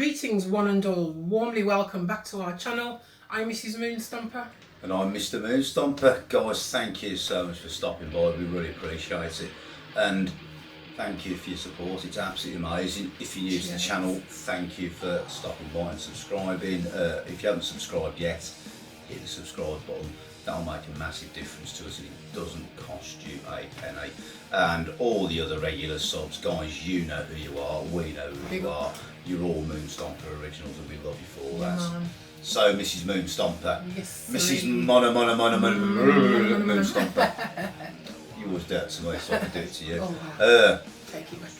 Greetings one and all, warmly welcome back to our channel. I'm Mrs. Moonstomper. And I'm Mr. Moonstomper. Guys, thank you so much for stopping by, we really appreciate it. And thank you for your support, it's absolutely amazing. If you're new to the channel, thank you for stopping by and subscribing. If you haven't subscribed yet, hit the subscribe button. That'll make a massive difference to us and it doesn't cost you a penny. And all the other regular subs, guys, you know who you are, we know who you are. You're all Moonstomper originals and we love you for all that. So, Mrs. Moonstomper, Yes, Mrs. Moonstomper, you always do it to me, so I can do it to you. Take it back.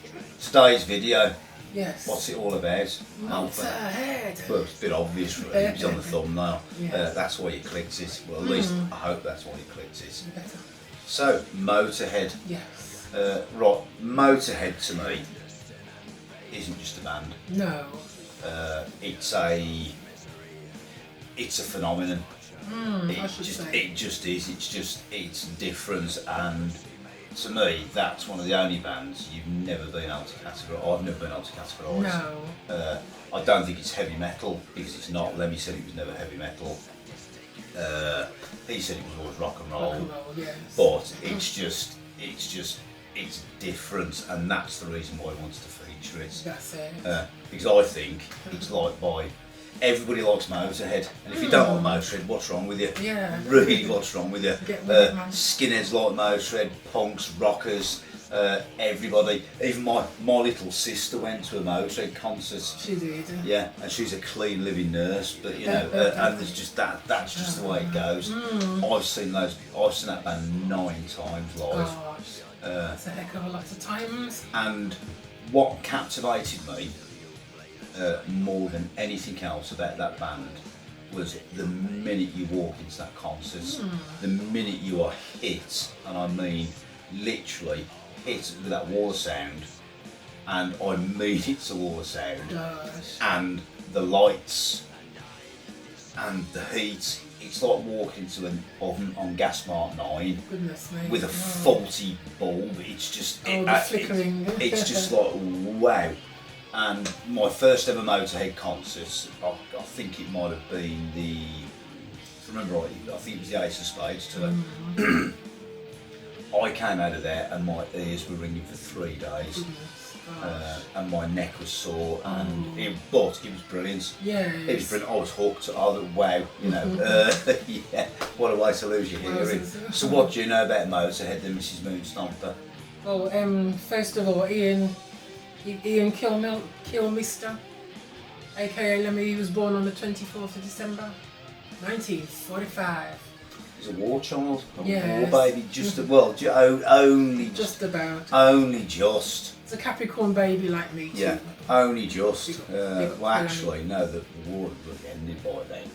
Today's video, Yes. what's it all about? Motorhead. Well, it's a bit obvious really, it's on the thumbnail. Yes. That's why you clicked it. Well, at least I hope that's why you clicked it. Better. So, Motorhead. Yes. Right, Motorhead to me isn't just a band. No. It's a phenomenon. It just is. It's different, and to me, that's one of the only bands you've never been able to categorise. I've never been able to categorise. No. I don't think it's heavy metal because it's not. Lemmy said it was never heavy metal. He said it was always rock and roll. Rock and roll, yes. But it's different, and that's the reason why I wanted to feature it. That's it. Because I think it's like everybody likes Motorhead, and if you don't like Motorhead, what's wrong with you? Yeah. Really, what's wrong with you? Get with it, man. Skinheads like Motorhead, punks, rockers, everybody. Even my little sister went to a Motorhead concert. She did. Yeah, and she's a clean living nurse, but you know, and there's just that's just the way it goes. I've seen that band 9 times live. Gosh, that's a heck of a lot of times. And what captivated me more than anything else about that band was the minute you walk into that concert, the minute you are hit, and I mean literally hit with that wall of sound, and I mean it's a wall of sound, Gosh. and the lights and the heat. It's like walking into an oven on gas mark 9 Goodness me. with a faulty bulb. It's just the flickering. it's just like wow. And my first ever Motorhead concert, I think it might have been if I remember right, I think it was the Ace of Spades tour. I came out of there and my ears were ringing for 3 days. And my neck was sore, and but it was brilliant. Yeah. It was brilliant. I was hooked. Wow, you know. Yeah, what a way to lose your hearing. So what do you know about Motorhead then, Mrs. Moonstomper? Well, first of all, Ian Kilmister, aka Lemmy, he was born on the 24th of December, 1945. He's a war child, a Yes. war baby, only Just about. Only just. It's a Capricorn baby like me too. Yeah, only just. Well, actually, no, the war was ended by then.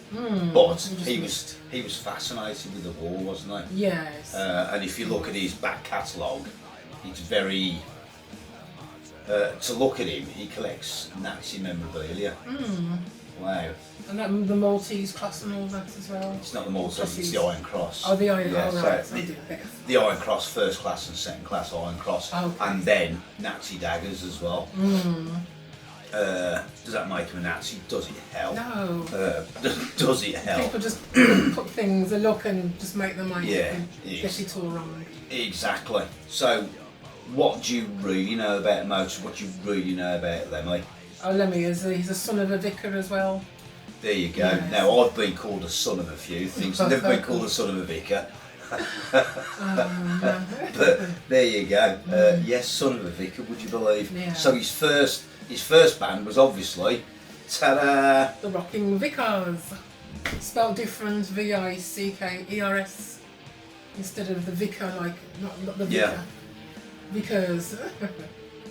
But he was fascinated with the war, wasn't he? Yes. And if you look at his back catalogue, it's very. To look at him, he collects Nazi memorabilia. Wow. And the Maltese cross and all that as well. It's not the Maltese, it's the Iron Cross. Oh, the Iron Cross. Yeah, Right. so Okay. the Iron Cross, first class and second class Iron Cross. Okay. And then Nazi daggers as well. Does that make him a Nazi? Does it help? No. Does it help? People just put things, a look, and just make them like get it all wrong. Exactly. So, what do you really know about Motorhead? What do you really know about Lemmy? Oh, Lemmy he's a son of a vicar as well. There you go. Yes. Now, I've been called a son of a few things. I've never been called a son of a vicar. But there you go. Yes, son of a vicar, would you believe? Yeah. So his first band was obviously, ta-da! The Rocking Vicars. Spelled different, Vickers, instead of the vicar, like, not the vicar. Yeah. Because,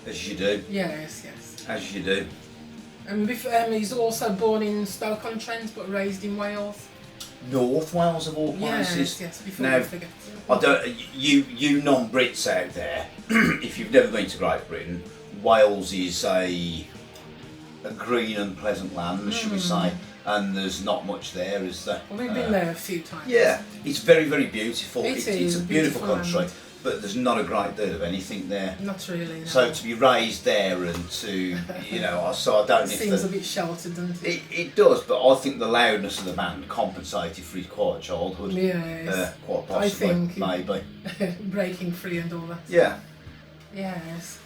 As you do. yes. As you do. And he's also born in Stoke-on-Trent, but raised in Wales. North Wales of all places. Yes, before Now, we forget. I don't. You non-Brits out there, if you've never been to Great Britain, Wales is a green and pleasant land, should we say? And there's not much there, is there? Well, we've been there a few times. Yeah, it's very, very beautiful. It It's is a beautiful beautiful country. land. but there's not a great deal of anything there. Not really. No. So to be raised there and to, you know, so I don't know if seems a bit sheltered, doesn't it? It does, but I think the loudness of the band compensated for his quiet childhood. Yes. Quite possibly, I think maybe. Breaking free and all that. Yeah. Yes.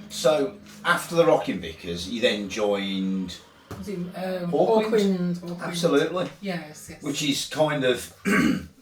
So after the Rocking Vickers, you then joined Was it, Hawkwind. Hawkwind. Absolutely. Yes, yes. Which is kind of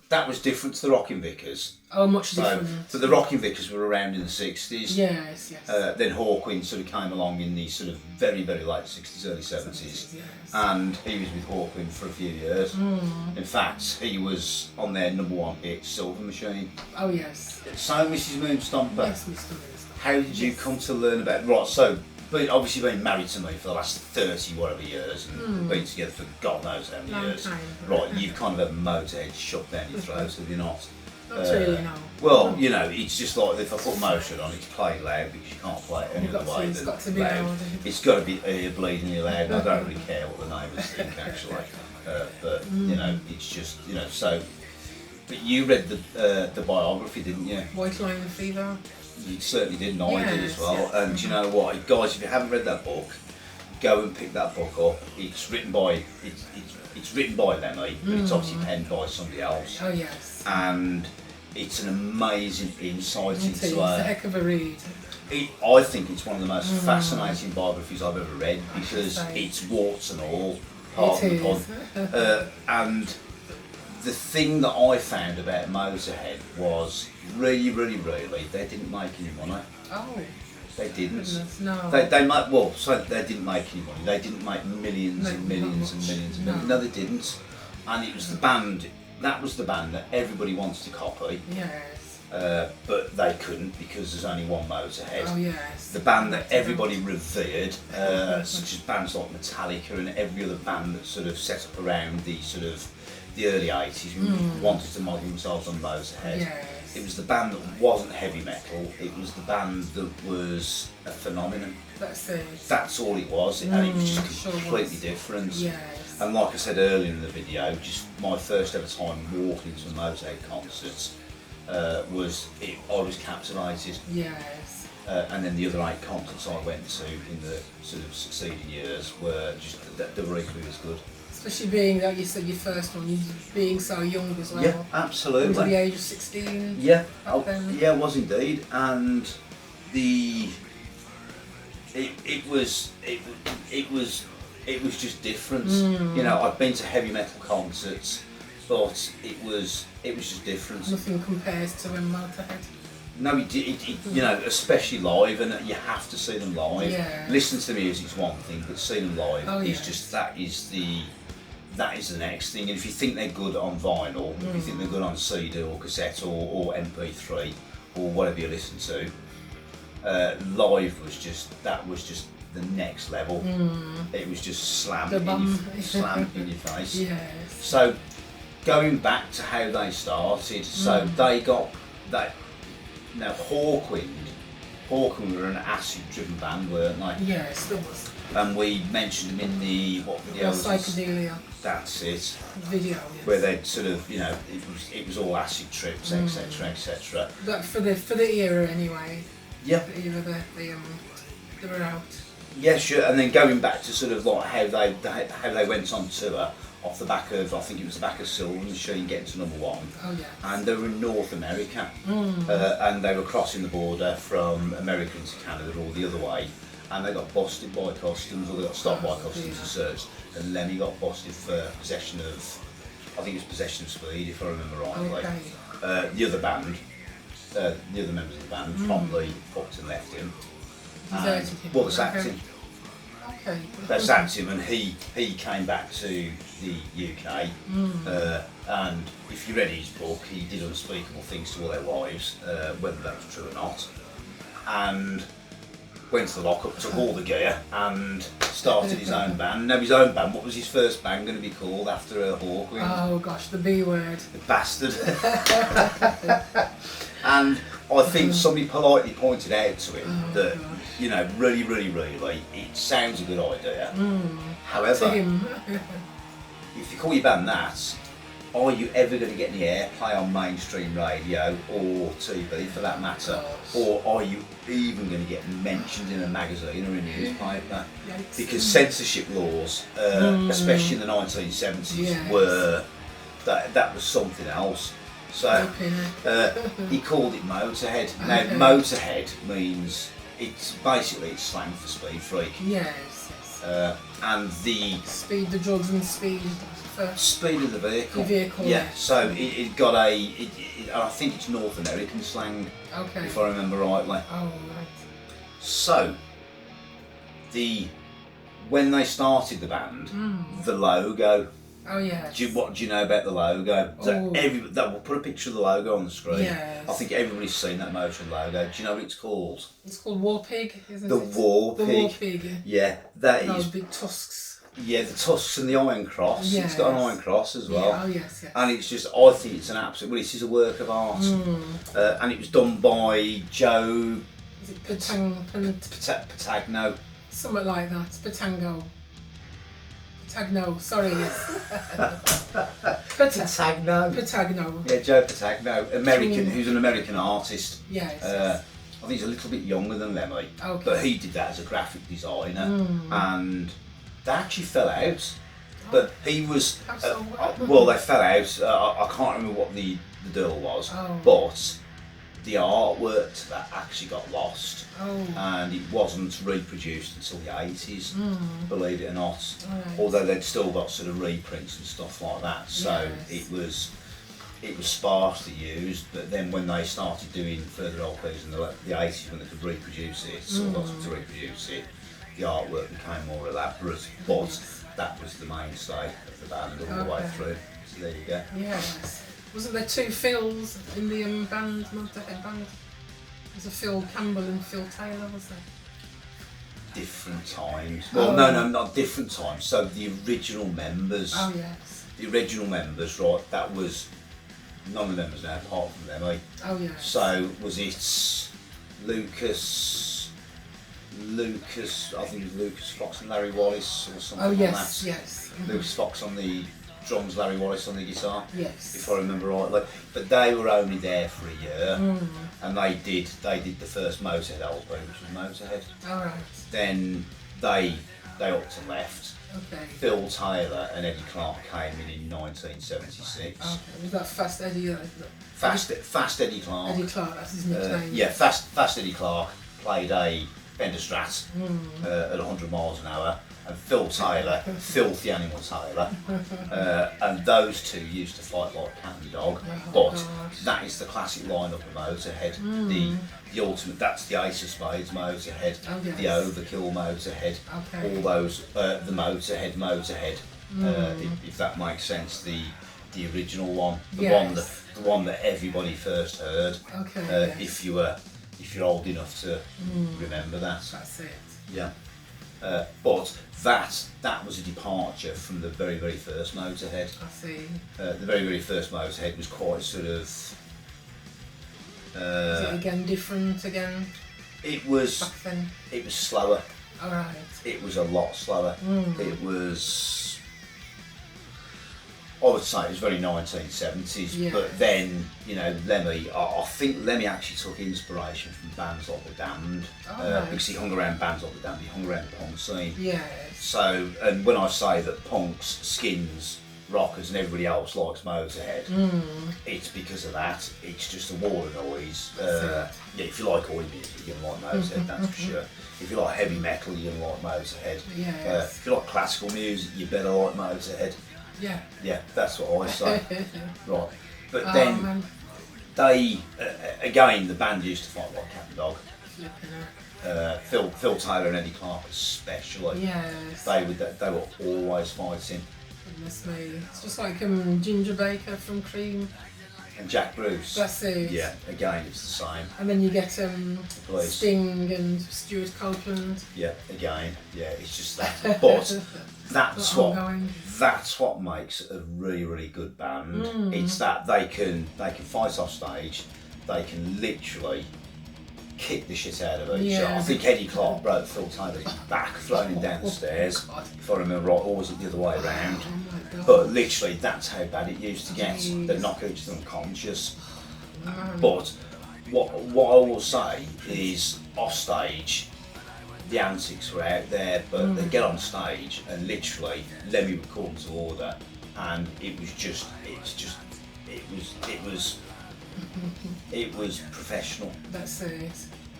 that was different to the Rocking Vickers. Oh, much different. So the Rocking Vickers were around in the 60s. Yes, yes. Then Hawkwind sort of came along in the sort of very, very late 60s, early 70s. Yes. And he was with Hawkwind for a few years. In fact, he was on their #1 hit, Silver Machine. Oh, yes. So, Mrs. Moonstomper, Yes, Mr. Moonstomper. how did you come to learn about... Right, so, but obviously been married to me for the last 30 whatever years and been together for God knows how many Long years. time. Right, you've kind of had Motorhead shoved down your throat, have you not? Not really, no. Well, you know, it's just like if I put Motorhead on, it's played loud because you can't play it any other way It's than got to be loud. loud. It's got to be ear bleedingly loud. I don't really care what the neighbours think actually, but you know, it's just so. But you read the biography, didn't you? White Line Fever. You certainly did, and I did as Yes, well. yes. And you know what, guys, if you haven't read that book, go and pick that book up. It's written by it's written by Lemmy, but it's obviously penned by somebody else. Oh, yes. And it's an amazing insight It is into a heck of a read. I think it's one of the most fascinating biographies I've ever read because Right. it's warts and all, pardon It the is. pun. And the thing that I found about Motorhead was really, they didn't make any money. Oh, They didn't. goodness, no. They didn't make any money. They didn't make millions and No, millions not and millions and much. millions. No, they didn't. And it was the band. That was the band that everybody wanted to copy. Yes. But they couldn't because there's only one Motorhead. Oh, yes. The band that everybody revered, such as bands like Metallica and every other band that sort of set up around the sort of the early 80s who wanted to model themselves on Motorhead. Yes. It was the band that wasn't heavy metal, it was the band that was a phenomenon. That's it. That's all it was, and it was just Sure completely was. different. Yes. And like I said earlier in the video, just my first ever time walking into a Motorhead concert I was captivated. Yes. And then the other 8 concerts I went to in the sort of succeeding years were just they were equally as good. Especially being, like you said, your first one, you being so young as well. Yeah, Under the absolutely. age of 16. Yeah, back then. yeah, it was indeed, and it was just different. You know, I've been to heavy metal concerts, but it was just different. Nothing compares to when Motorhead. No, you know, especially live, and you have to see them live. Yeah. Listen to the music's one thing, but see them live Oh, is yes. just that is the next thing. And if you think they're good on vinyl, if you think they're good on CD or cassette or MP3 or whatever you listen to, live was just the next level. It was just slam The in bum. slam in your face. Yes. So going back to how they started, so they got that. Now Hawkwind were an acid-driven band, weren't they? Yes, there was. And we mentioned them in the what video? Or psychedelia That's it. video, yes. Where they'd sort of, you know, it was all acid trips, etc., etc. But for the era anyway. Yeah. The era they were out. Yeah, sure. And then going back to sort of like how they went on tour off the back of, I think it was the back of Silver Machine getting to #1. Oh yeah. And they were in North America, and they were crossing the border from America into Canada or the other way, and they got busted by customs, or they got stopped by customs and searched, and Lemmy got busted for possession of, I think it was possession of speed, if I remember rightly. Okay. The other band, the other members of the band promptly fucked and left him. Deserted him. Well, they sacked him. Okay. They sacked him, and he came back to the UK. And if you read his book, he did unspeakable things to all their wives, whether that was true or not. And went to the lockup, took all the gear, and started his own band. Now his own band. What was his first band going to be called after Hawkwind? Oh gosh, the B word. The bastard. And I think somebody politely pointed out to him that, you know, really, it sounds a good idea. To However, him. if you call your band that, are you ever going to get any airplay on mainstream radio or TV for that matter? Or are you even going to get mentioned in a magazine or a newspaper? Because censorship laws, especially in the 1970s, were that was something else. So he called it Motorhead. Now Motorhead means it's slang for speed freak. Yes. And the speed, the drugs and speed. Speed of the vehicle. The vehicle. Yeah. So it got I think it's North American slang. Okay. If I remember rightly. Oh right. So when they started the band, the logo. Oh yeah. What do you know about the logo? We'll put a picture of the logo on the screen. Yes. I think everybody's seen that Motorhead logo. Do you know what it's called? It's called War Pig, isn't the it? War Pig. The War Pig. Yeah, that Those is. big tusks. Yeah, the tusks and the iron cross. Yes. It's got an iron cross as well. Yeah. Oh yes. And it's just, I think it's an absolute. Well, this is a work of art, and it was done by Joe. Is it Patagno. Something like that. Patagno, sorry, yes. Patagno. Yeah, Joe Patagno, American, who's an American artist. Yes. I think he's a little bit younger than Lemmy, but he did that as a graphic designer, and they actually fell out. But he was, well, they fell out. I can't remember what the deal was, but the artwork to that actually got lost, and it wasn't reproduced until the 80s, believe it or not. Although they'd still got sort of reprints and stuff like that, so it was sparsely used. But then when they started doing further LPs in the 80s, when they could reproduce it, to reproduce it, the artwork became more elaborate. But that was the mainstay of the band all the way through. So there you go. Yes. Wasn't there two Phils in the band, Motorhead band? There's a Phil Campbell and Phil Taylor, was there? Different times. Well, no, not different times. So the original members. Oh yes. The original members, right? That was none of the members now, apart from them. Oh yes. So was it Lucas? I think it was Lucas Fox and Larry Wallace or something like that. Yes. Lucas Fox on the drums, Larry Wallace on the guitar. Yes. If I remember rightly. But they were only there for a year, and they did the first Motorhead album, which was Motorhead. All right. Then they upped and left. Okay. Phil Taylor and Eddie Clark came in 1976. Okay. Was that Fast Eddie? Fast Eddie Clark. Eddie Clark, that's his nickname. Yeah, Fast Eddie Clark played a Fender Strat at 100 miles an hour, and Phil Taylor, Filthy Animal Taylor, and those two used to fight like cat and dog. That is the classic lineup of Motorhead. The ultimate, that's the Ace of Spades Motorhead, the Overkill Motorhead, all those, the Motorhead, if that makes sense, the original one, the one that everybody first heard. If you're old enough to remember that. That's it. Yeah. But that was a departure from the very, very first Motorhead. I see. The very, very first Motorhead was quite sort of. Is it again different again? It was. Back then? It was slower. All right. It was a lot slower. It was. I would say it was very 1970s, but then, Lemmy, I think Lemmy actually took inspiration from bands like The Damned, because he hung around bands like The Damned, he hung around the punk scene. Yes. So, and when I say that punks, skins, rockers and everybody else likes Motorhead, it's because of that. It's just a wall of noise. If you like oi music, you're going to like Motorhead, that's for sure. If you like heavy metal, you're going to like Motorhead. Yes. If you like classical music, you better like Motorhead. Yeah, that's what I say. Right, but then they again the band used to fight like cat and dog. Phil Taylor and Eddie Clark especially. Yes. They were always fighting. Goodness me, it's just like Ginger Baker from Cream. And Jack Bruce. That's it. Yeah, again it's the same. And then you get Sting and Stuart Copeland. Yeah, again, it's just that. But that's what makes a really, really good band. It's that they can fight off stage, they can literally kicked the shit out of each Yeah. other. I think Eddie Clark broke Phil Taylor's back, throwing him down the stairs. If I remember right, or was it the other way around? Oh my God. But literally, that's how bad it used to get. Jeez. They knock each other unconscious. But what I will say is, off stage, the antics were out there, but they get on stage and literally Lemmy would call them to order, and it was professional. That's it.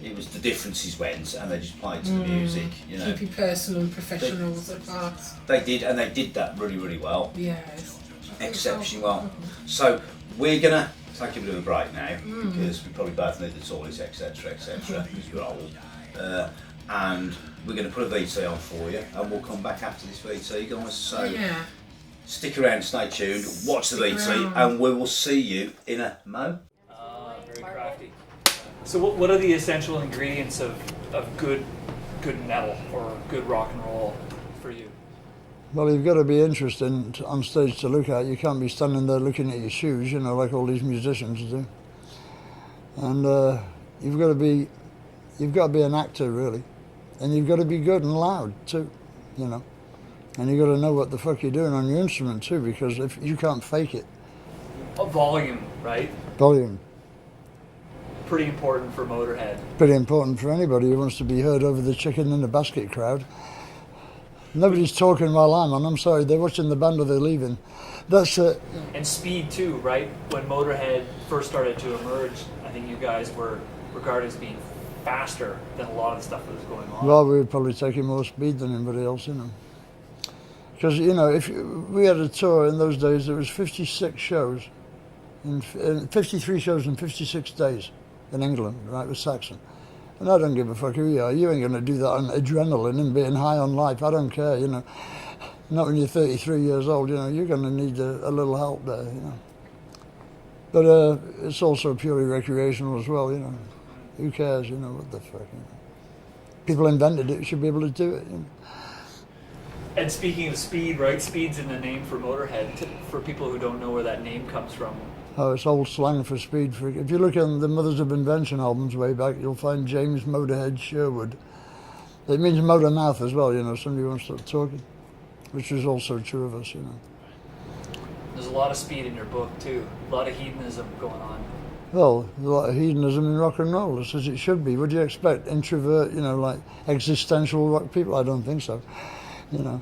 It was the differences went, and they just played to the music. You know, Keeping personal and professionals apart. they did, and they did that really, really well, Yes. exceptionally well. So we're gonna take a bit of a break now because we probably both need the toilets, etc., because we're old. And we're going to put a VT on for you, and we'll come back after this VT, guys. So Yeah. stick around, stay tuned, watch the Stick VT, around. and we will see you in a mo. Very crafty. So what are the essential ingredients of good metal or good rock and roll for you? Well, you've got to be interesting on stage to look at. You can't be standing there looking at your shoes, you know, like all these musicians do. And you've got to be an actor, really. And you've got to be good and loud too, you know. And you've got to know what the fuck you're doing on your instrument too, because if you can't fake it. Volume, right? Volume. Pretty important for Motorhead. Pretty important for anybody who wants to be heard over the chicken in the basket crowd. Nobody's talking while I'm on. I'm sorry, they're watching the band or they're leaving. That's it. And speed too, right? When Motorhead first started to emerge, I think you guys were regarded as being faster than a lot of the stuff that was going on. Well, we were probably taking more speed than anybody else, you know. Because, you know, if we had a tour in those days, there was 56 shows, in 53 shows in 56 days in England, right, with Saxon. And I don't give a fuck who you are. You ain't going to do that on adrenaline and being high on life. I don't care, you know. Not when you're 33 years old, you know. You're going to need a little help there, you know. But it's also purely recreational as well, you know. Who cares, you know, what the fuck, you know. People invented it, should be able to do it, you know. And speaking of speed, right? Speed's in the name for Motorhead. For people who don't know where that name comes from. Oh, it's old slang for speed. If you look in the Mothers of Invention albums way back, you'll find James Motorhead Sherwood. It means motor mouth as well, you know, somebody wants to start talking, which is also true of us, you know. There's a lot of speed in your book too. A lot of hedonism going on. Well, a lot of hedonism in rock and roll, it's as it should be. What do you expect? Introvert, you know, like existential rock people? I don't think so, you know.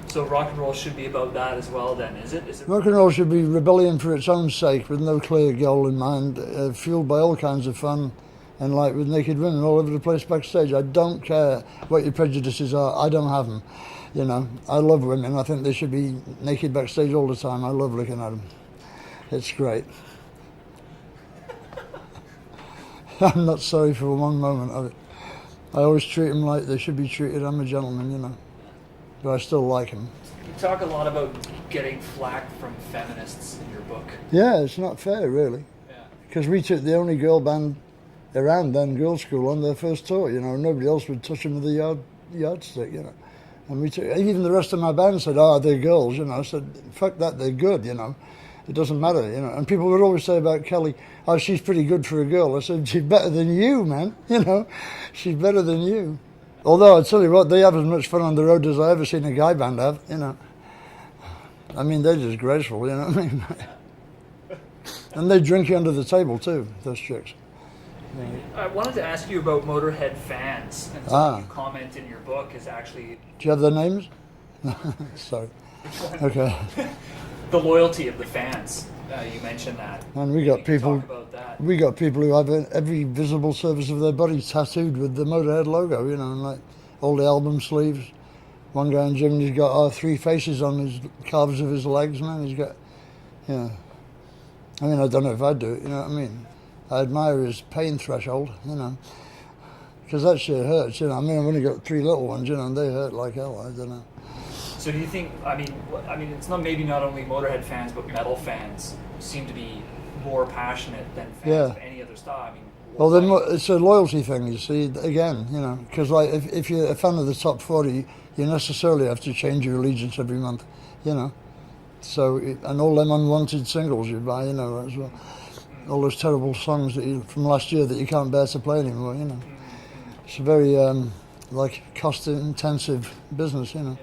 So rock and roll should be about that as well then, is it? Rock and roll should be rebellion for its own sake, with no clear goal in mind, fueled by all kinds of fun, and like with naked women all over the place backstage. I don't care what your prejudices are, I don't have them. You know, I love women, I think they should be naked backstage all the time. I love looking at them. It's great. I'm not sorry for one moment of it. I always treat them like they should be treated. I'm a gentleman, you know. But I still like them. You talk a lot about getting flack from feminists in your book. Yeah, it's not fair, really. Yeah. Because we took the only girl band around then, Girls' School, on their first tour, you know. Nobody else would touch them with a yardstick, you know. And we took, even the rest of my band said, oh, they're girls, you know. I said, fuck that, they're good, you know. It doesn't matter, you know. And people would always say about Kelly, oh, she's pretty good for a girl. I said, she's better than you, man, you know. She's better than you. Although, I tell you what, they have as much fun on the road as I ever seen a guy band have, you know. I mean, they're just graceful, you know what I mean? And they drink you under the table, too, those chicks. I wanted to ask you about Motorhead fans. And something you comment in your book is actually... Do you have their names? Sorry. Okay. The loyalty of the fans. You mentioned that. And we got people. Talk about that. We got people who have every visible surface of their body tattooed with the Motorhead logo. You know, and like all the album sleeves. One guy in Germany's got 3 faces on his calves of his legs. Man, he's got. Yeah. I mean, I don't know if I'd do it. You know what I mean? I admire his pain threshold. You know, because that shit hurts. You know, I mean, I've only got 3 little ones. You know, and they hurt like hell. I don't know. So do you think, I mean, it's maybe not only Motorhead fans, but metal fans seem to be more passionate than fans of any other style. I mean, well, then it's a loyalty thing, you see, again, you know, because like if you're a fan of the top 40, you necessarily have to change your allegiance every month, you know. So, and all them unwanted singles you buy, you know, as well. all those terrible songs from last year that you can't bear to play anymore, you know. It's a very like cost-intensive business, you know.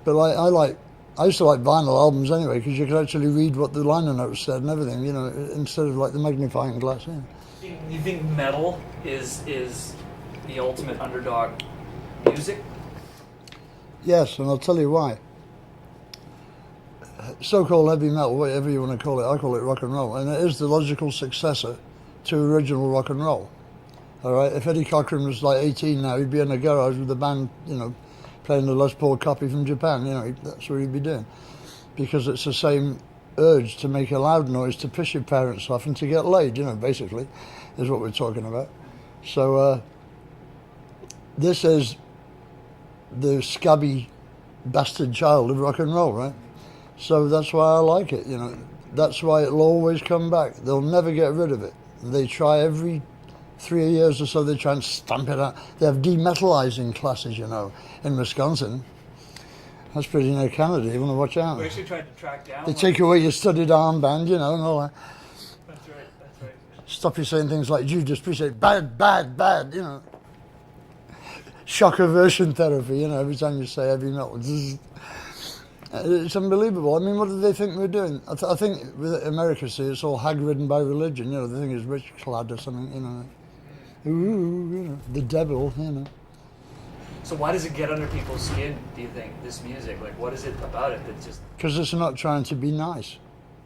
But I used to like vinyl albums anyway, because you could actually read what the liner notes said and everything, you know, instead of like the magnifying glass. You know. You think metal is the ultimate underdog music? Yes, and I'll tell you why. So-called heavy metal, whatever you want to call it, I call it rock and roll, and it is the logical successor to original rock and roll. All right, if Eddie Cochran was like 18 now, he'd be in a garage with a band, you know, playing the Les Paul copy from Japan. You know, that's what he'd be doing, because it's the same urge to make a loud noise to piss your parents off and to get laid. You know, basically, is what we're talking about. So this is the scabby bastard child of rock and roll, right? So that's why I like it, you know. That's why it'll always come back. They'll never get rid of it. They try every 3 years or so, they try and stamp it out. They have demetalizing classes, you know, in Wisconsin. That's pretty near Canada. You want to watch out. We actually tried to track down. They take away your studded armband, you know, and all that. That's right, that's right. Stop you saying things like Judas Priest, say bad, bad, bad, you know. Shock aversion therapy, you know, every time you say heavy metal. It's unbelievable. I mean, what do they think we're doing? I think with America, see, it's all hag-ridden by religion. You know, they think it's rich clad or something, you know. Ooh, you know, the devil, you know. So why does it get under people's skin, do you think, this music? Like, what is it about it that just... Because it's not trying to be nice.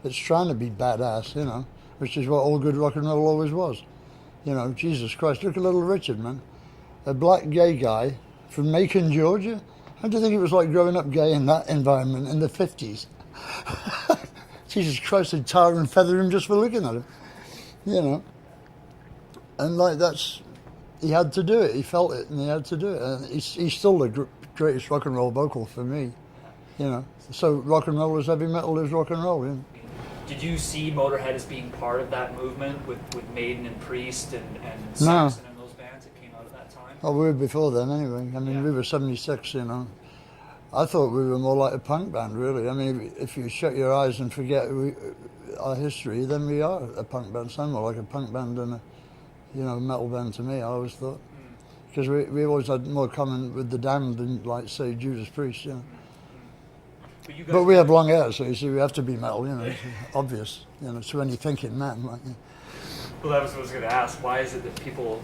It's trying to be badass, you know, which is what all good rock and roll always was. You know, Jesus Christ, look at Little Richard, man. A black gay guy from Macon, Georgia. How do you think it was like growing up gay in that environment in the 50s? Jesus Christ, they'd tar and feather him just for looking at him. You know. And like that's, he had to do it. He felt it and he had to do it. And he's still the greatest rock and roll vocal for me. You know. So rock and roll is heavy metal is rock and roll, you know. Did you see Motorhead as being part of that movement with Maiden and Priest and No. Saxon and those bands that came out at that time? Oh, we were before then anyway. I mean, Yeah. we were 76, you know. I thought we were more like a punk band, really. I mean, if you shut your eyes and forget our history, then we are a punk band. Sound more like a punk band than a, you know, metal band to me, I always thought. Because we always had more common with the Damned than, like, say, Judas Priest, you know. But we have long hair, so you see, we have to be metal, you know. It's obvious, you know, to any thinking man. Like, you know. Well, that was what I was going to ask. Why is it that people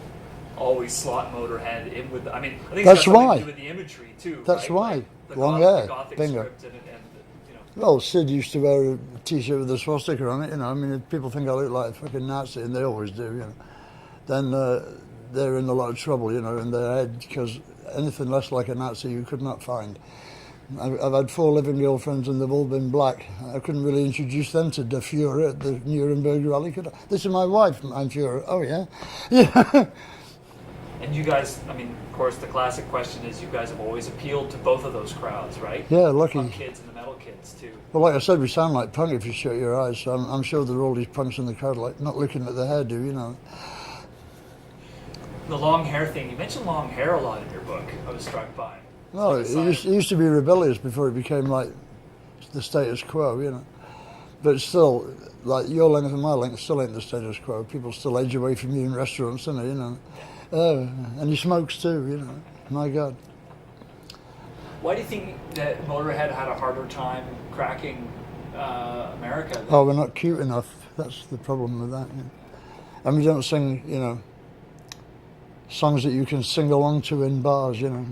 always slot Motorhead in with? I mean, I think That's it's got something why. to do with the imagery too. That's right? why. Like the Long Gothic, hair. the Gothic Bingo. script and you know. Well, Sid used to wear a T-shirt with a swastika on it, you know. I mean, if people think I look like a fucking Nazi, and they always do, you know. Then they're in a lot of trouble, you know, in their head, because anything less like a Nazi you could not find. I've had 4 living girlfriends and they've all been black. I couldn't really introduce them to Der Fuhrer at the Nuremberg rally, could I? This is my wife, I'm Fuhrer. Oh, yeah? Yeah. And you guys, I mean, of course, the classic question is you guys have always appealed to both of those crowds, right? Yeah, The lucky. punk kids and the metal kids too. Well, like I said, we sound like punk if you shut your eyes, so I'm sure there are all these punks in the crowd, like, not looking at the hairdo, you know. The long hair thing, you mentioned long hair a lot in your book, I was struck by. No, it used to be rebellious before it became like the status quo, you know. But still, like your length and my length still ain't the status quo. People still edge away from you in restaurants, you know. And he smokes too, you know. My God. Why do you think that Motorhead had a harder time cracking America? Oh, we're not cute enough. That's the problem with that. You know. And we don't sing, you know, songs that you can sing along to in bars, you know.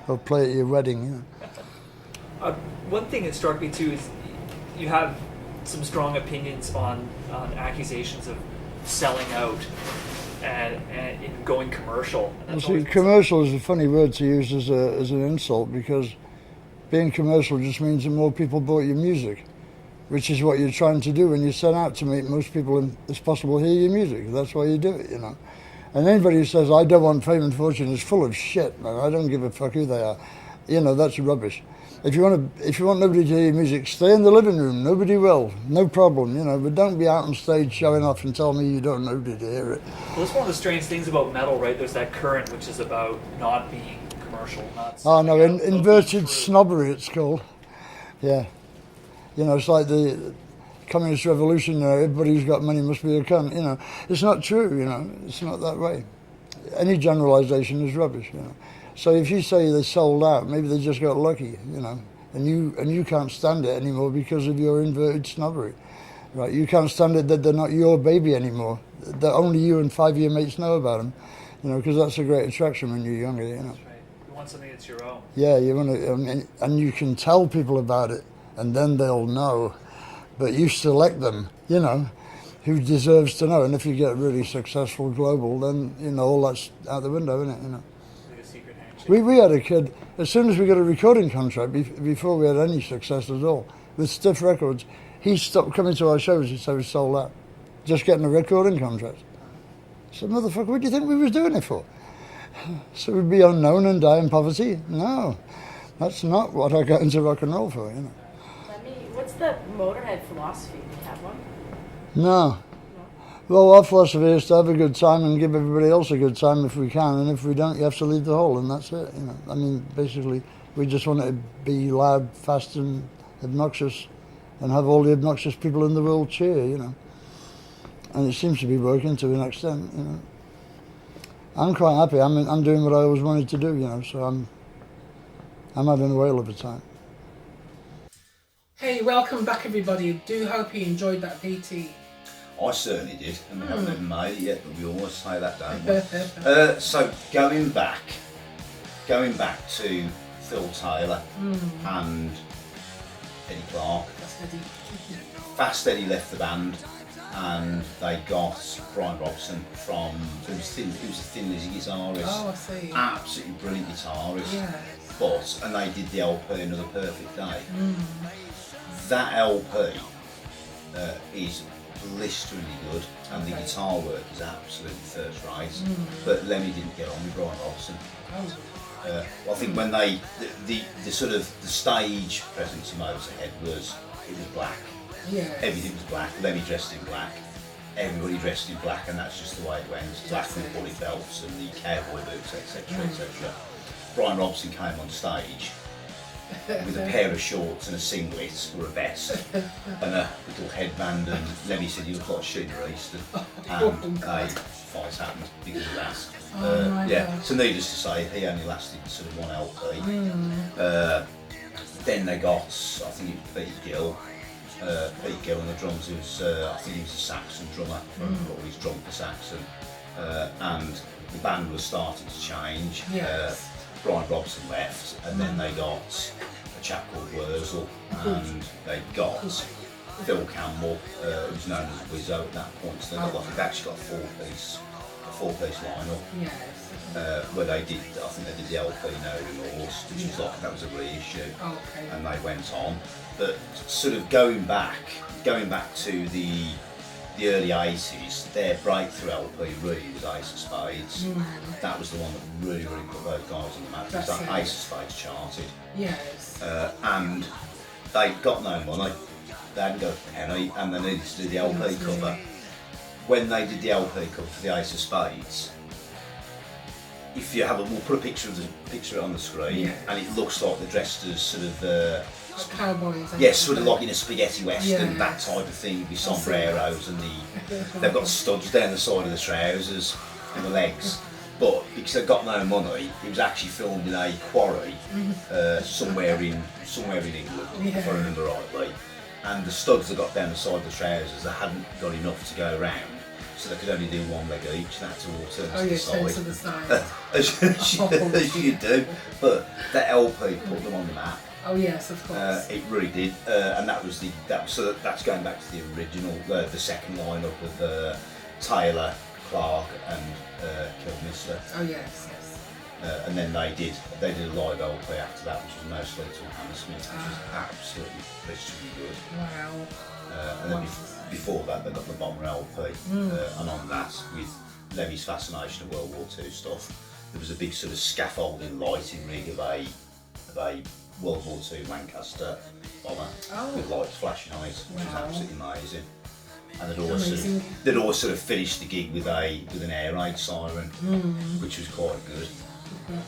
Or play at your wedding, you know. One thing that struck me too is you have some strong opinions on accusations of selling out and in going commercial. And Well, that's see, always been commercial is a funny word to use as an insult, because being commercial just means that more people bought your music, which is what you're trying to do when you set out to make most people as possible hear your music. That's why you do it, you know. And anybody who says, I don't want fame and fortune is full of shit, man. I don't give a fuck who they are. You know, that's rubbish. If you want nobody to hear your music, stay in the living room. Nobody will. No problem, you know. But don't be out on stage showing off and tell me you don't want nobody to hear it. Well, that's one of the strange things about metal, right? There's that current which is about not being commercial, not... Oh, no, selling out, inverted looking through. snobbery, it's called. Yeah. You know, it's like the communist revolution, everybody who's got money must be a cunt. It's not true. It's not that way. Any generalisation is rubbish. So if you say they sold out, maybe they just got lucky. And you can't stand it anymore because of your inverted snobbery, right? You can't stand it that they're not your baby anymore. That only you and 5 of your mates know about them, because that's a great attraction when you're younger. That's right. You want something that's your own. Yeah, you want to, and you can tell people about it, and then they'll know. But you select them, who deserves to know. And if you get really successful global, then all that's out the window, isn't it? Like a secret handshake. We had a kid, as soon as we got a recording contract, before we had any success at all, with Stiff Records, he stopped coming to our shows. He said we sold out, just getting a recording contract. I said, motherfucker, what do you think we was doing it for? So we'd be unknown and die in poverty? No, that's not what I got into rock and roll for. Lemmy, what's the Motorhead philosophy? Do you have one? No. Well, our philosophy is to have a good time and give everybody else a good time if we can, and if we don't, you have to leave the hole, and that's it. Basically, we just want it to be loud, fast, and obnoxious, and have all the obnoxious people in the world cheer, And it seems to be working to an extent, I'm quite happy. I'm doing what I always wanted to do, so I'm having a whale of a time. Hey, welcome back everybody. Do hope you enjoyed that VT. I certainly did, and we haven't even made it yet, but we always say that, don't we? So going back to Phil Taylor and Eddie Clark. Fast Eddie left the band, and they got Brian Robson from who's a thin Lizzy guitarist. Oh, I see. Absolutely brilliant guitarist. Yes. And they did the LP Another Perfect Day. That LP is blisteringly good, and the guitar work is absolutely first rate. But Lemmy didn't get on with Brian Robson. I think when the sort of the stage presence of Motorhead was black. Yeah. Everything was black. Lemmy dressed in black. Everybody dressed in black, and that's just the way it went. Black with the bullet belts and the cowboy boots, etc., etc. Brian Robson came on stage with a pair of shorts and a singlet or a vest and a little headband, and Lemmy said he looked like Sheena Easton, and a fight happened because of that. So needless to say, he only lasted sort of one LP. Then they got, I think it was Pete Gill on the drums, who was, I think he was a Saxon drummer, or he's drum for Saxon, and the band was starting to change. Yes. Brian Robson left, and then they got a chap called Wurzel, and they got Phil Campbell, who was known as Wizzo at that point. So they've actually got a four-piece lineup. Yes. Where they did, I think they did the LP No Remorse, which was like, that was a reissue, and they went on. But sort of going back to the early 80s, their breakthrough LP really was Ace of Spades. That was the one that really put those guys on the map, because that Ace of Spades charted. Yes. And they got no money, they hadn't got a penny, and they needed to do the LP cover. When they did the LP cover for the Ace of Spades, if you have we'll put a picture on the screen, and it looks like they're dressed as sort of cowboys. Yes, sort of like in a spaghetti western, that type of thing, with sombreros, and they've got studs down the side of the trousers and the legs. But because they've got no money, it was actually filmed in a quarry somewhere in England, if I remember rightly. And the studs that got down the side of the trousers, they hadn't got enough to go around, so they could only do one leg each. They had to all turn to the side. As you do. But that LP put them on the map. Oh yes, of course. It really did, and that's going back to the original, the second lineup of Taylor, Clark, and Kilmister. Oh yes. And then they did a live LP after that, which was No Sleep Till Hammersmith, which was absolutely blisteringly good. Wow. And then before that, they got the Bomber LP, and on that, with Lemmy's fascination of World War II stuff, there was a big sort of scaffolding lighting rig of a World War II Lancaster bomber with lights flashing on it, which was absolutely amazing. And they'd always sort of finished the gig with an air raid siren, which was quite good.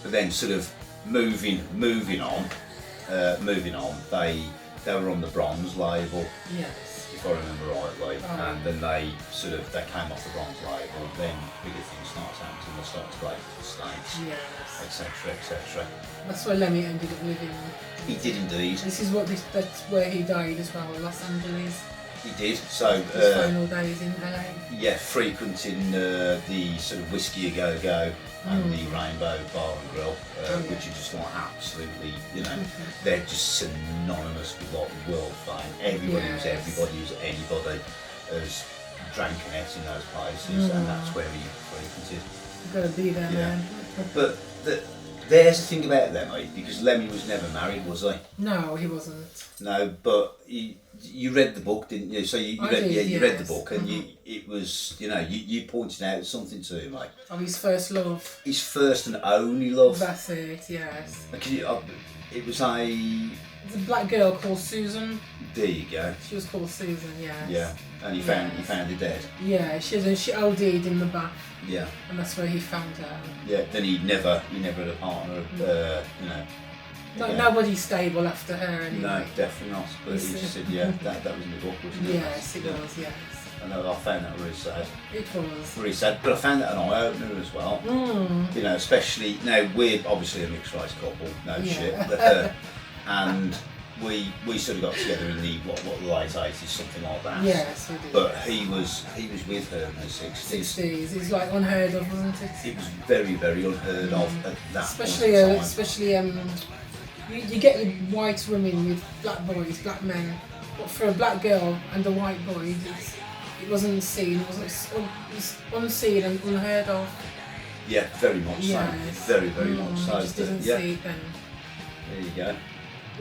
But then sort of moving on, they were on the Bronze label. Yes. If if I remember rightly, Oh. and then they came off the bronze label. Then bigger things started happening. They started to break to the States, Yes. etc., etc. That's where Lemmy ended up living. He did indeed. That's where he died as well, Los Angeles. He did. So His final days in LA. yeah, frequenting the sort of whiskey a go go and the Rainbow Bar and Grill, which are just like absolutely, they're just synonymous with like world fame. Everybody who's anybody has drank an it in those places, and that's where he frequented. You've got to be there, Yeah. man. But there's the thing about Lemmy, because Lemmy was never married, was he? No, he wasn't. No, but you read the book, didn't you? So you read the yes. book, and it was, you pointed out something to him, like Of his first love. his first and only love. That's it, yes. It was a. It's a black girl called Susan. There you go. She was called Susan, yes. Yeah, and he found her dead. Yeah, she OD'd in the bath, Yeah, and that's where he found her. yeah. Then he never had a partner. Nobody stable after her anyway. No, definitely not. But he just said, that was in the book, wasn't it? Yes, it was, yes. And I found that really sad. It was. Really sad, but I found that an eye opener as well. Especially now we're obviously a mixed race couple, no shit, but, and we sort of got together in the what the late 80s, something like that. Yes, we did. But he was with her in the 60s. 60s. It's like unheard of, wasn't it? It was very, very unheard of at that Especially, point in time. especially you get the white women with black boys, black men, but for a black girl and a white boy, it wasn't seen. It was unseen and unheard of. Yeah, very much Yes. so. Very, very much so. Just didn't Yeah. see it then. There you go.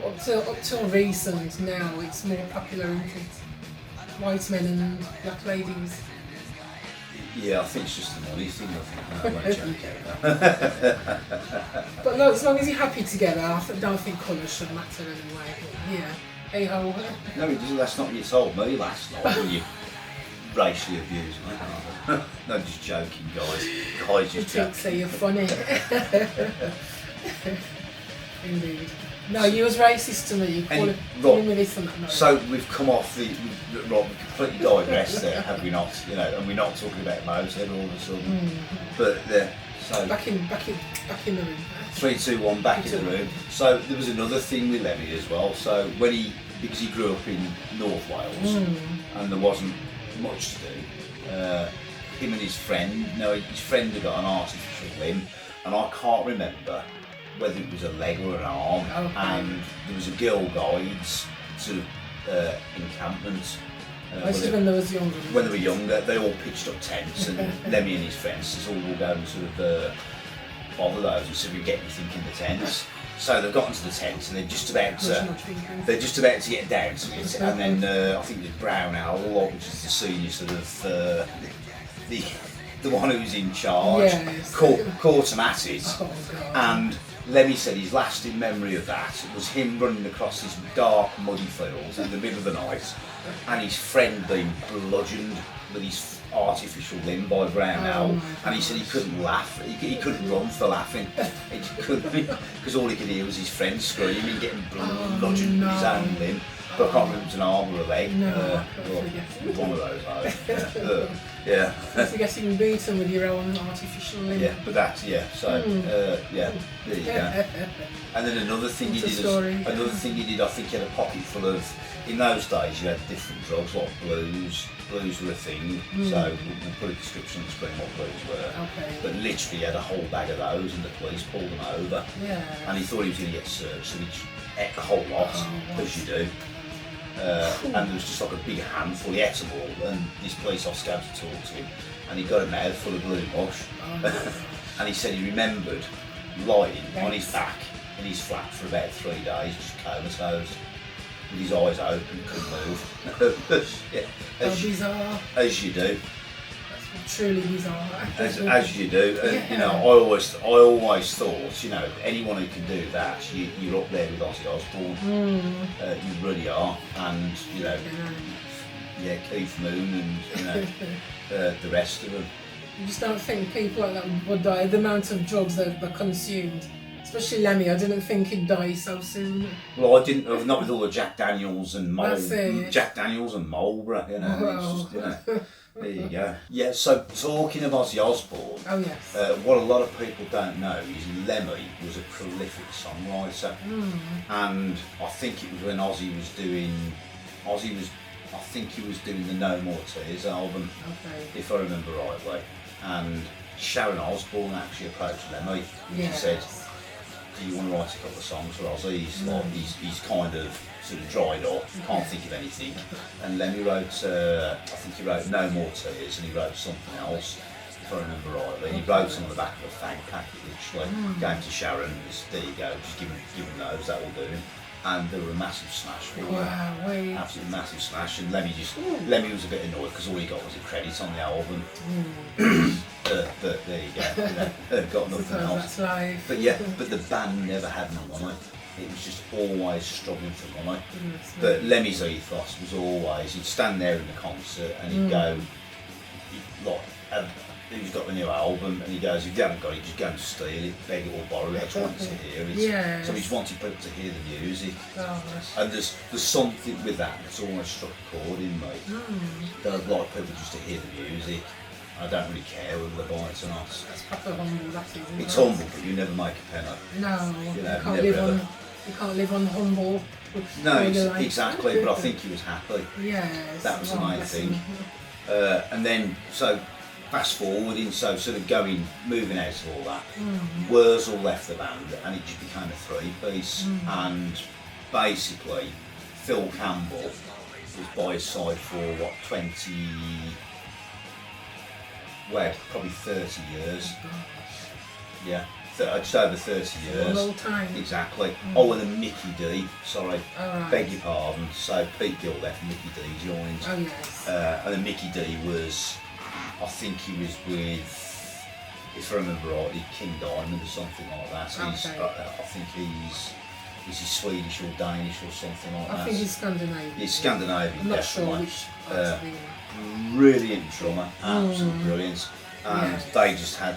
Up till recent now, it's more popular, isn't it? White men and black ladies. Yeah, I think it's just the money thing. I think. No, I won't joke. But no, as long as you're happy together, I don't think colour should matter anyway. But yeah, hey ho. No, it doesn't. That's not what you told me last night when you racially abused me. No, just joking, guys. Guys, You just think joking. so you're funny. Indeed. No, you was racist to me. You calling me this and that. No. So we've come off we completely digressed there, have we not? And we're not talking about Motorhead all of a sudden. But so back in the room. 3, 2, 1, back in the room. So there was another thing with Lemmy as well. So because he grew up in North Wales and there wasn't much to do, him and his friend had got an artificial limb, and I can't remember whether it was a leg or an arm, and there was a Girl Guides sort of encampment. This is when they was younger. When they were younger, they all pitched up tents, and Lemmy and his friends says, we'll go and sort of bother those and see if we get anything in the tents. So they've got into the tents and they're just about to get down to it, and then I think the Brown Owl, which is the senior sort of the one who's in charge, caught him at it. Oh, God. And Lemmy said his lasting memory of that was him running across this dark, muddy field in the middle of the night, and his friend being bludgeoned with his artificial limb by Brown Owl, and he said he couldn't laugh, he couldn't run for laughing, he couldn't, because all he could hear was his friend screaming, getting bludgeoned with his own limb. But I can't remember if it was an arm or a leg. One of those. Yeah. You're forgetting beaten with your own artificial limb. Yeah, but that's so there you go. And then another thing he did, I think he had a pocket full of. In those days, you had different drugs like blues. Blues were a thing, so we'll put a description on the screen what blues were. Okay. But literally, he had a whole bag of those, and the police pulled them over. Yeah. And he thought he was going to get searched, so he ate the whole lot, as you do. And there was just like a big handful, he ate them all, and this police officer came to talk to him, and he got a mouthful of blue mush. And he said he remembered lying on his back in his flat for about 3 days, just comatose, with his eyes open, couldn't move. Bizarre. As you do. That's truly bizarre. As you do, and I always thought, anyone who can do that, you're up there with Ozzy Osbourne. You really are, and Keith Moon, and the rest of them. You just don't think people like that would die. The amount of drugs they've consumed Especially Lemmy, I didn't think he'd die so soon. Well, I didn't. Not with all the Jack Daniels and That's it. Jack Daniels and Marlboro. You know, Wow. it's just, you know. There you go. Yeah. So talking of Ozzy Osbourne, Oh yes. what a lot of people don't know is Lemmy was a prolific songwriter, and I think it was when I think he was doing the No More Tears album, Okay. if I remember rightly, and Sharon Osbourne actually approached Lemmy and she said, do you want to write a couple of songs for Ozzy? He's kind of sort of dried up, can't think of anything. And Lemmy wrote, I think he wrote No More Tears, and he wrote something else, if I remember rightly. He wrote some on the back of a fag packet, literally. Came to Sharon, there you go, just give him those, that will do him. And they were a massive smash for him. Wow, wait. Absolutely massive smash. And Lemmy was a bit annoyed because all he got was a credit on the album. But there you go, got nothing Suppose else. that's life. But yeah, but the band never had no money. It was just always struggling for money. But Lemmy's ethos was always, he'd stand there in the concert and he'd go, who's got the new album? And he goes, if you haven't got it, just go and steal it, beg it or borrow it. I just wanted to hear it. Yes. So he just wanted people to hear the music. Gosh. And there's something with that that's almost struck a chord in me. That I'd like people just to hear the music. I don't really care whether they buy it or not. That's proper humble, that is. Isn't It's it? humble, but you never make a penny. No, You you, know, can't never live ever. on. You can't live on humble. No, Like- exactly. But I think he was happy. Yes. That was the oh, main bless thing. him. And then, so fast forwarding, so sort of moving out of all that, Wurzel left the band and it just became a three-piece. And basically, Phil Campbell was by his side for what, probably 30 years. Yeah, just over 30 years. A long time. Exactly. Oh, and then Mickey D, sorry, Alright. beg your pardon. So Pete Gill left, Mickey D joined. Oh yes. And then Mickey D was, I think he was with, if I remember rightly, King Diamond or something like that. He's, Okay. I think is he Swedish or Danish or something like that? I think he's Scandinavian. He's Scandinavian, I'm not sure definitely. which part of the. Brilliant drummer, absolute brilliance. And Yes. they just had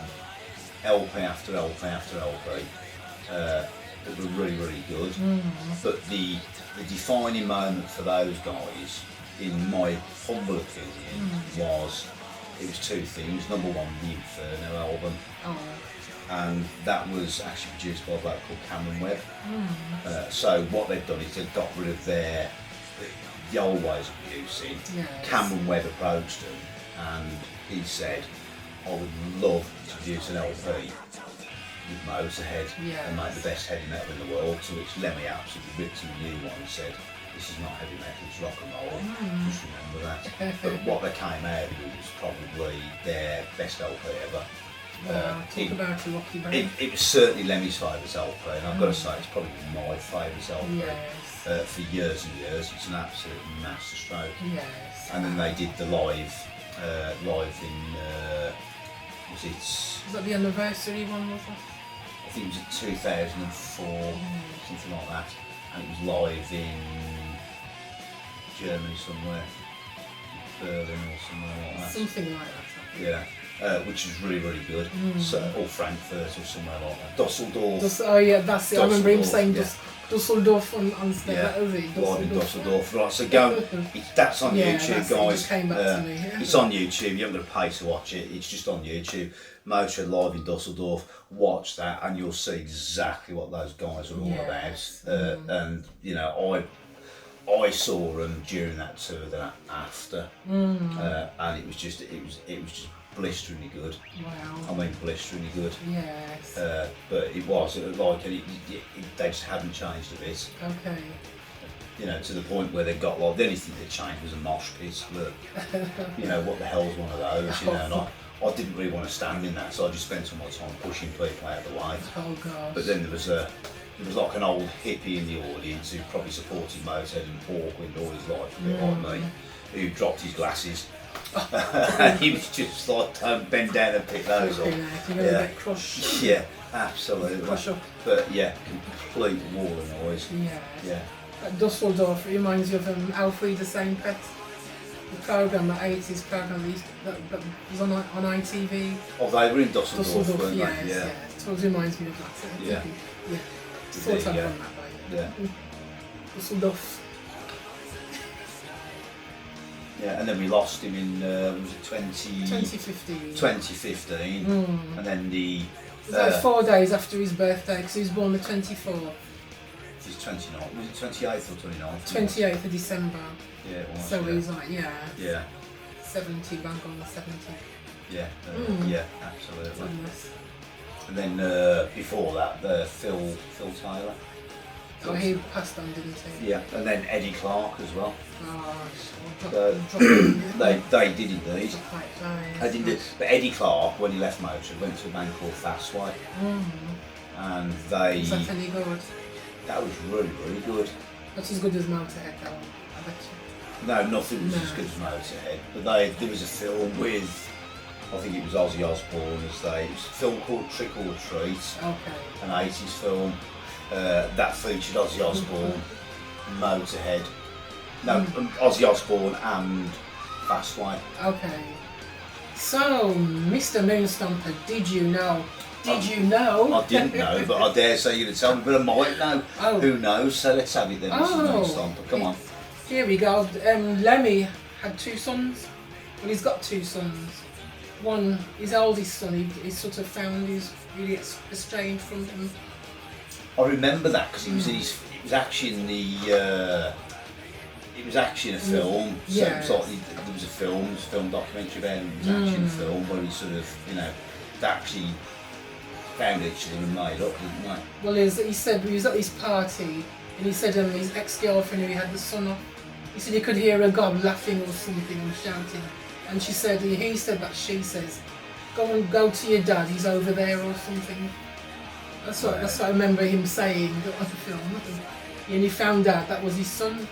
LP after LP after LP that were really, really good. But the defining moment for those guys, in my humble opinion, was it was two things. Number one, the Inferno album, Oh. and that was actually produced by a bloke called Cameron Webb. So what they've done is they've got rid of the old ways of producing. Yes. Cameron Webb approached them and he said, I would love to produce an LP with Motorhead and make the best heavy metal in the world, to which Lemmy absolutely ripped him a new one and said, this is not heavy metal, it's rock and roll, just remember that. But what they came out with was probably their best LP ever. Wow, talk about a rocky band. It was certainly Lemmy's favourite LP, and I've got to say it's probably my favourite LP Yes. for years and years. It's an absolute masterstroke. Yes. And then they did the live in was it? Was that the anniversary one, was it? I think it was 2004, something like that, and it was live in Germany somewhere, Berlin or somewhere like that. Something like that. Yeah. Which is really, really good. So, or Frankfurt or somewhere like that. Dusseldorf. Oh yeah, that's it. I remember him saying yeah. Dusseldorf on stage. Yeah, That was it. live in Dusseldorf. Right, so go. That's on Yeah, YouTube, that's it, guys. just came back to me, yeah. It's on YouTube. You haven't got to pay to watch it. It's just on YouTube. Motorhead live in Dusseldorf. Watch that, and you'll see exactly what those guys are all Yes. about. And you know, I saw them during that tour, then after, and it was just blisteringly good. Wow. I mean, blisteringly good. Yes. But it was like they just hadn't changed a bit. Okay. You know, to the point where they got like the only thing that changed was a mosh pit. But you know, what the hell's one of those? You know, and I didn't really want to stand in that, so I just spent all my time pushing people out of the way. Oh gosh. But then there was like an old hippie in the audience who probably supported Motorhead and Hawkwind all his life, a bit like me, who dropped his glasses. And he was just like, don't bend down and pick those up. You're gonna get crushed. Yeah, absolutely. Crush up. But yeah, complete wall of noise. Yes. Yeah. Dusseldorf reminds you of Alfred the Same-Pet, the programme, the 80s programme that was on ITV. Oh, they were in Dusseldorf, weren't they? yes, yeah. So it reminds me of that. Yeah. Yeah. There you Sort of go. on that way. Yeah. Russell Duff. Yeah, and then we lost him in was it 2015. 2015, and then It was like 4 days after his birthday, because he was born the 24th. he's 29. Was it 28th or 29th? 28th of December. Yeah, it was. So yeah. he's like, yeah, Yeah, 70, bang on 70. yeah, yeah, absolutely. Goodness. And then before that, Phil Taylor. Oh, he passed on, didn't he? Yeah, and then Eddie Clark as well. Oh, They did indeed. quite I didn't. But Eddie Clark, when he left Motorhead, went to a band called Fastway, and they Is that any good? that was really good. Not as good as Motorhead, though, I bet you. No, nothing was No. as good as Motorhead. But there was a film with, I think it was Ozzy Osbourne, it was a film called Trick or Treat, Okay. an 80s film that featured Ozzy Osbourne, Motorhead, no, Ozzy Osbourne and Fastway. Okay. So, Mr. Moonstomper, did you know? Did you know? I didn't know, but I dare say you're going to tell me, but I might know. Oh. Who knows? So let's have it then, Mr. Moonstomper. Come on. Here we go. Lemmy had 2 sons. Well, he's got 2 sons. One, his oldest son, he sort of found he's really estranged from him. I remember that because it was actually in the. It was actually in a film. So Yeah. it was like, there was a film documentary about him. It was actually in a film where he sort of, they actually found each other and made up, didn't they? Well, he said he was at this party, and he said his ex-girlfriend who he had the son off, he said he could hear a god laughing or something and shouting, and she said, he said that she says, go to your dad, he's over there or something. That's what I remember him saying on the film. And he found out that was his son,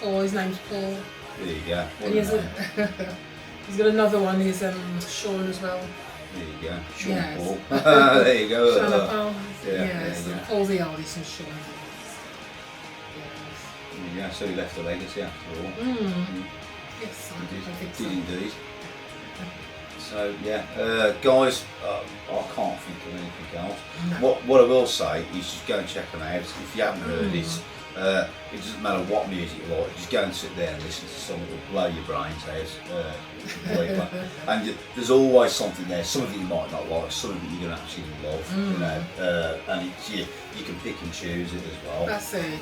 Paul. His name's Paul. There you go. And he's got another one. He's Sean as well. There you go. Sean Yes. Paul. There you go. Sean and Paul. Yeah, Yes. there you go. Paul's the oldest and Sean. Yeah, so he left a legacy after all. Yes, I He think did so. indeed. So yeah, guys, I can't think of anything else. No. What I will say is just go and check them out. If you haven't heard it doesn't matter what music you like, just go and sit there and listen to something that will blow your brains out. Completely. And there's always something there. Some of it you might not like, some of it you're going to actually love. And it's, you can pick and choose it as well. That's it.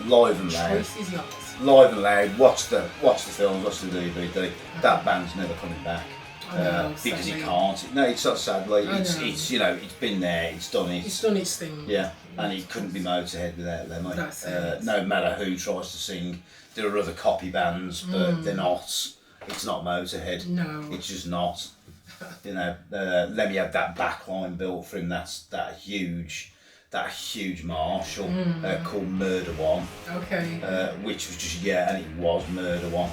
Live and loud. Choice is yours. Live and loud. Watch the films. Watch the DVD. That band's never coming back. Because sadly. it can't. No, it's not sadly. I It's know. it's been there. It's done it. It's done its thing. Yeah, and it couldn't be Motorhead without Lemmy. That's it. No matter who tries to sing, there are other copy bands, but they're not. It's not Motorhead. No. It's just not. Lemmy had that back line built for him. That's that huge Marshall called Murder One. Okay. Which was just and it was Murder One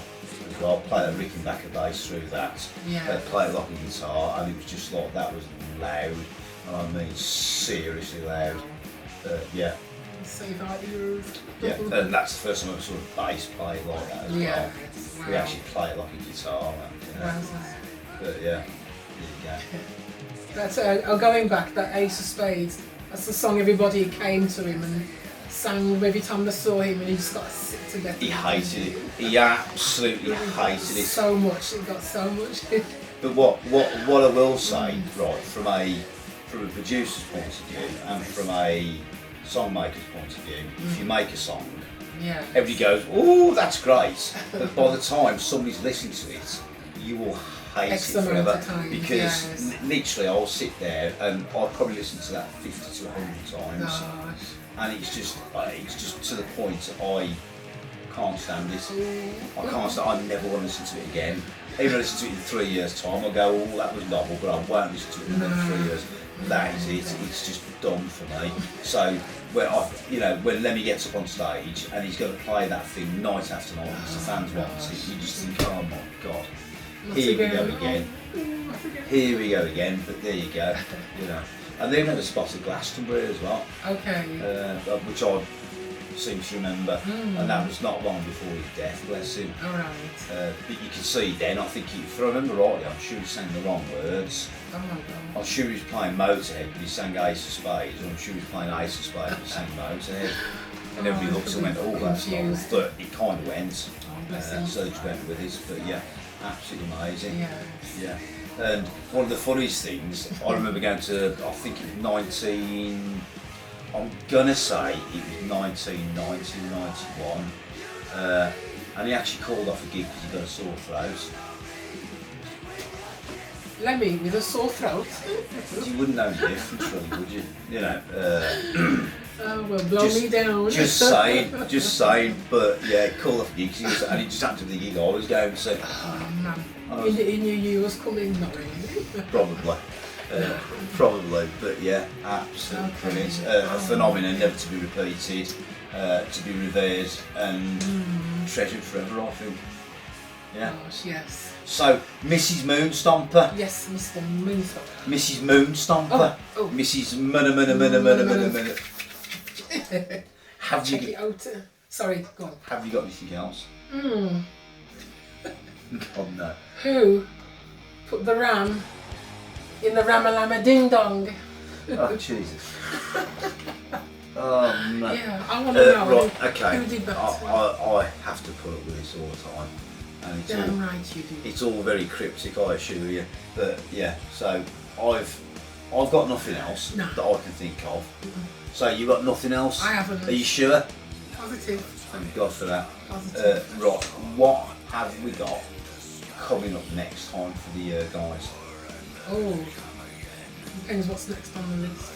as well. Play a Rickenbacker bass through that. Yeah. Play a lock guitar, and it was just like that was loud, and I mean seriously loud. Yeah, Save our ears. yeah, and that's the first time I ever saw a bass play like that as Yeah. well. We Wow. actually play it like a guitar, Wowzers. But yeah, there you That's going back, that Ace of Spades, that's the song everybody came to him and sang every time they saw him, and he just got sick to death. go. He hated it. He absolutely hated it. So much, it got so much. But what I will say, right, from a producer's point of view and from a songmaker's point of view, if you make a song, Yeah. everybody goes, "Oh, that's great," but by the time somebody's listening to it, you will hate X it amount forever of times, because yes. literally I'll sit there and I'll probably listen to that 50 to 100 times, Gosh. and it's just to the point I can't stand it. I can't stand. I never want to listen to it again. Even if I listen to it in 3 years' time, I'll go, "Oh, that was novel," but I won't listen to it in another 3 years. That is it. It's just done for me. So when Lemmy gets up on stage and he's going to play that thing night after night because the fans want it, you just think, "Oh my God, here we go again. Here we go again." But there you go. And they had a spot at Glastonbury as well, Okay. which I seem to remember, and that was not long before his death, bless him. All right. But you can see then, I think, if I remember rightly, I'm sure he sang the wrong words. Oh my God. I'm sure he was playing Motorhead, but he sang Ace of Spades, and I'm sure he was playing Ace of Spades, but he sang Motorhead. And everybody looked and went, oh, that's not, confused. but it kind of went. Oh, bless him. So he just went with it, but yeah, absolutely amazing. Yeah. Yeah. And one of the funniest things, I remember going to, I think it was I'm gonna say it was 1990, 91, and he actually called off a gig because he got a sore throat. Lemmy with a sore throat. You wouldn't know the difference, really, would you? You know. Oh well, blow me down. Just saying. But yeah, he called off a gig, and he just happened to be the gig I was going to. Oh man, he knew you was coming, not really. Probably, but yeah, absolutely brilliant. A phenomenon never to be repeated, to be revered and treasured forever, I think. Yeah. Gosh, yes. So, Mrs. Moonstomper. Yes, Mr. Moonstomper. Mrs. Moonstomper. Oh. Mrs. Munna. Have Check you? it out. Sorry, go on. Have you got anything else? God no. Who put the ram in the Ramalama Ding Dong? Oh Jesus. Oh man. Yeah, I want to know right, okay. who did that. I have to put up with this all the time. And it's Damn all, right you do. it's all very cryptic, I assure you. But yeah, so I've got nothing else No. that I can think of. So you got nothing else? I haven't. Are you sure? Positive. Thank God for that. Positive. Right, what have we got coming up next time for the guys? Oh, depends what's next on the list.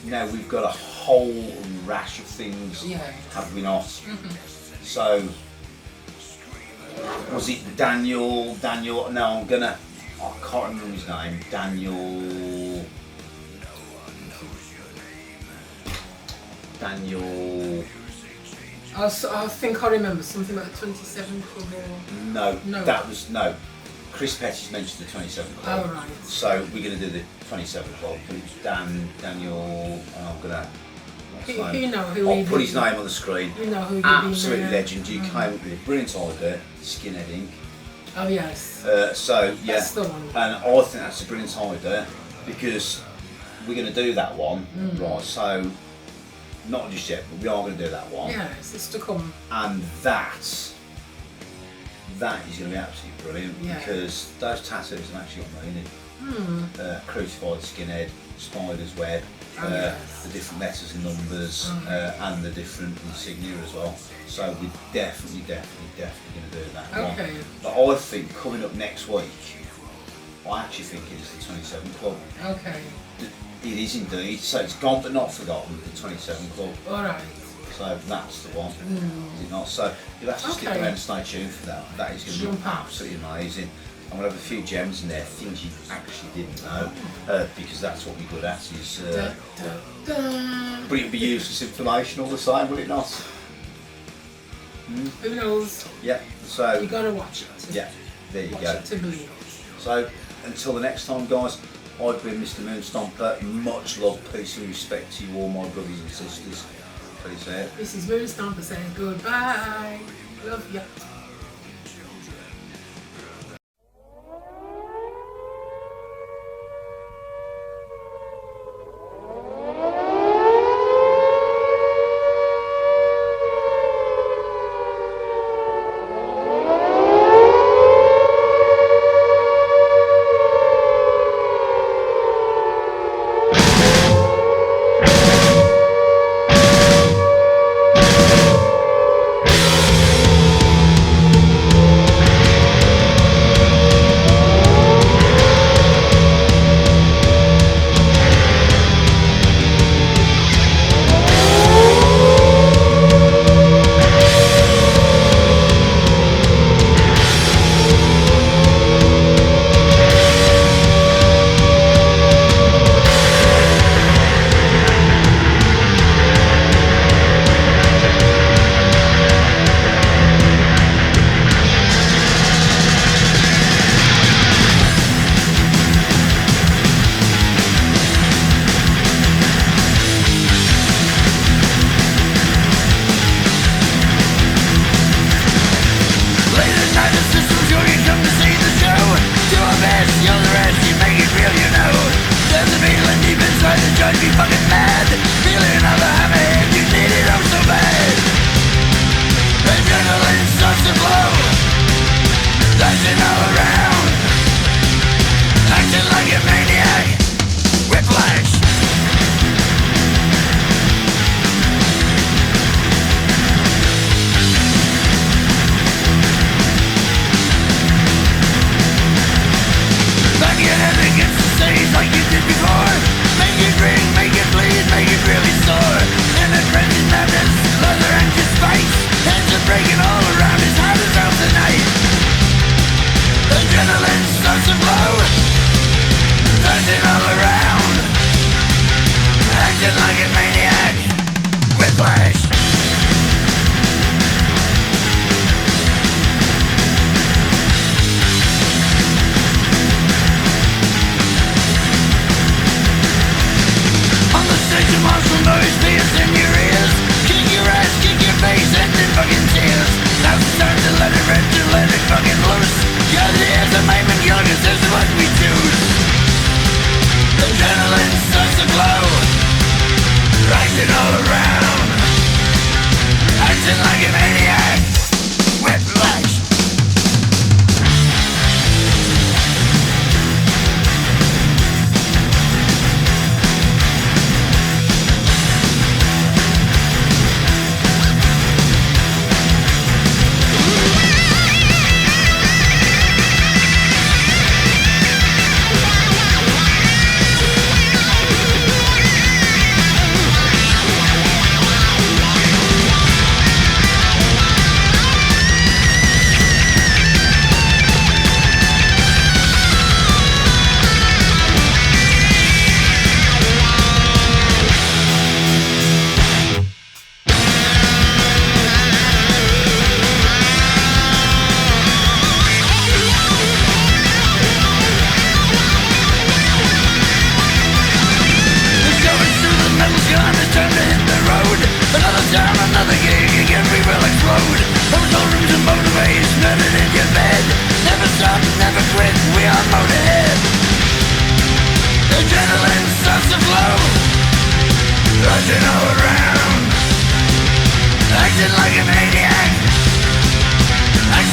Now we've got a whole rash of things, Yeah. have we not? So, was it Daniel, no, I can't remember his name, Daniel, I think I remember something about the 27 Club or... no, that was, no, Chris Petty's mentioned the 27 Club. Oh, right. So we're going to do the 27 Club, but it's Daniel, and I'm going to... You know who I'll he put his be. name on the screen. You know who you've Absolute been, legend. You came up with a brilliant idea, Skinhead Inc. Oh, yes. So yeah, That's the one. and I think that's a brilliant idea because we're going to do that one, right? So not just yet, but we are going to do that one, Yes, it's to come. and that is going to be absolutely brilliant because those tattoos have actually got meaning. Crucified skinhead, spider's web, yes. the different letters and numbers, and the different insignia as well. So we're definitely going to do that Okay. one. But I think coming up next week, I actually think it is the 27 Club. Okay. It is indeed. So it's gone but not forgotten, the 27 Club. Alright. So that's the one. Is it not? So you'll have to stick Okay. around and stay tuned for that. That is going to Jump be out. absolutely amazing. I'm going to have a few gems in there, things you actually didn't know, because that's what we're good at. Is, Da, da, da. but it'll be useless information all the same, will it not? Who knows? Yeah. So You gotta watch it. yeah, there you Watch go. it to believe. So until the next time, guys, I've been Mr. Moonstomper. Much love, peace, and respect to you all, my brothers and sisters. Peace out. This is Moonstomper saying goodbye. Love ya.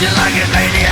you like it, maniac.